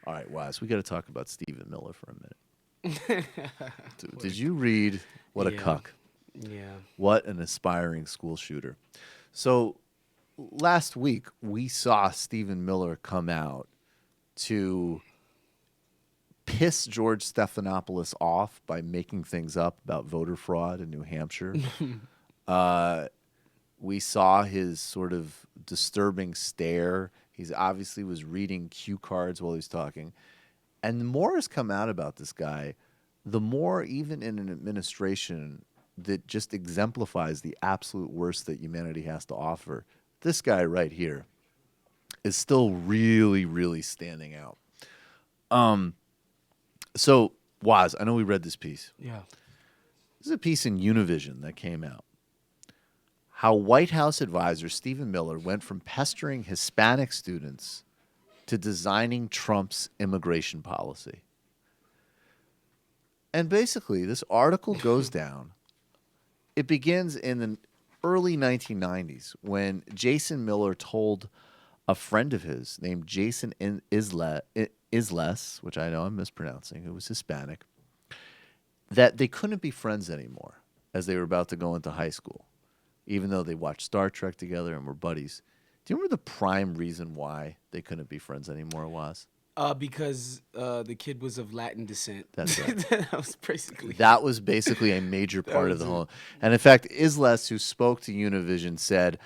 All right, Waz, we got to talk about Stephen Miller for a minute. Did you read What a Cuck? Yeah. What an aspiring school shooter. So last week, we saw Stephen Miller come out to piss George Stephanopoulos off by making things up about voter fraud in New Hampshire. We saw his sort of disturbing stare. He's obviously was reading cue cards while he was talking. And the more has come out about this guy, the more, even in an administration that just exemplifies the absolute worst that humanity has to offer, this guy right here is still really, really standing out. So, Waz, I know we read this piece. Yeah. This is a piece in Univision that came out. How White House advisor Stephen Miller went from pestering Hispanic students to designing Trump's immigration policy. And basically, this article goes down. It begins in the early 1990s when Jason Miller told a friend of his named Jason Isles, which I know I'm mispronouncing, who was Hispanic, that they couldn't be friends anymore as they were about to go into high school, even though they watched Star Trek together and were buddies. Do you remember the prime reason why they couldn't be friends anymore was? Because the kid was of Latin descent. That's right. That was was basically. basically a major part of the whole. And in fact, Isles, who spoke to Univision, said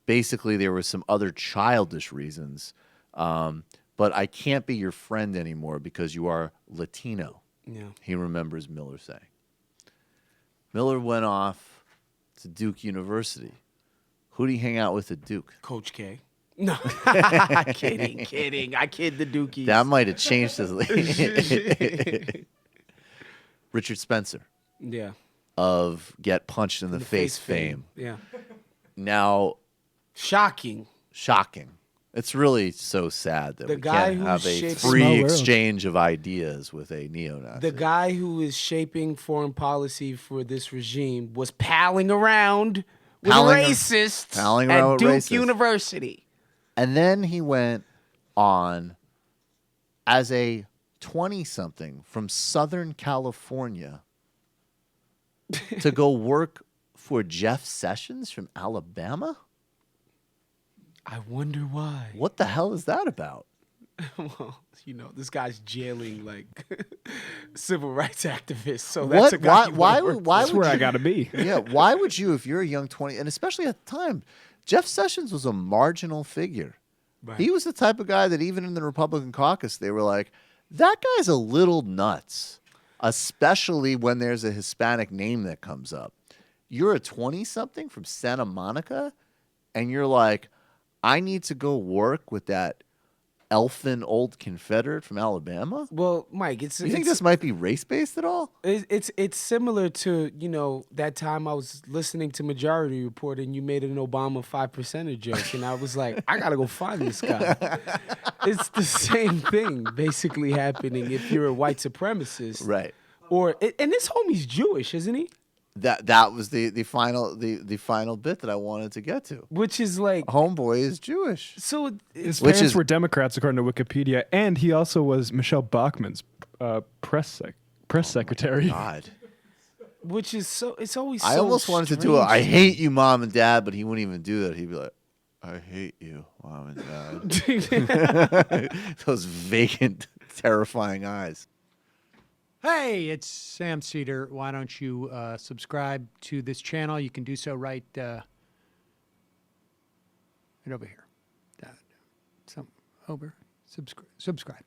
basically there were some other childish reasons, but I can't be your friend anymore because you are Latino. Yeah. He remembers Miller saying. Miller went off to Duke University. Who do you hang out with at Duke? Coach K. No, kidding. I kid the Dukies. That might have changed his Richard Spencer. Yeah. Of Get Punched in the Face fame. Yeah. Now, shocking. It's really so sad that the we guy can't have a shapes free exchange of ideas with a neo-Nazi. The guy who is shaping foreign policy for this regime was palling around with racists at Duke University. And then he went on as a 20-something from Southern California to go work for Jeff Sessions from Alabama? I wonder why. What the hell is that about? Well, this guy's jailing like civil rights activists. So that's a guy. Why that's would where you, I gotta be. Yeah, why would you, if you're a young 20, and especially at the time, Jeff Sessions was a marginal figure. Right. He was the type of guy that even in the Republican caucus, they were like, that guy's a little nuts, especially when there's a Hispanic name that comes up. You're a 20-something from Santa Monica, and you're like, I need to go work with that elfin old Confederate from Alabama? Well, Mike, you think this might be race-based at all? It's similar to, that time I was listening to Majority Report and you made an Obama 5%er joke, and I was like, I got to go find this guy. It's the same thing basically happening if you're a white supremacist. Right. And this homie's Jewish, isn't he? That was the final bit that I wanted to get to. Which is like, homeboy is Jewish. So his parents were Democrats according to Wikipedia, and he also was Michelle Bachmann's press secretary. God. Which is so, it's always so I almost wanted to do it. I hate you, Mom and Dad, but he wouldn't even do that. He'd be like, I hate you, Mom and Dad. Those vacant, terrifying eyes. Hey, it's Sam Seder. Why don't you subscribe to this channel? You can do so right over here. Subscribe.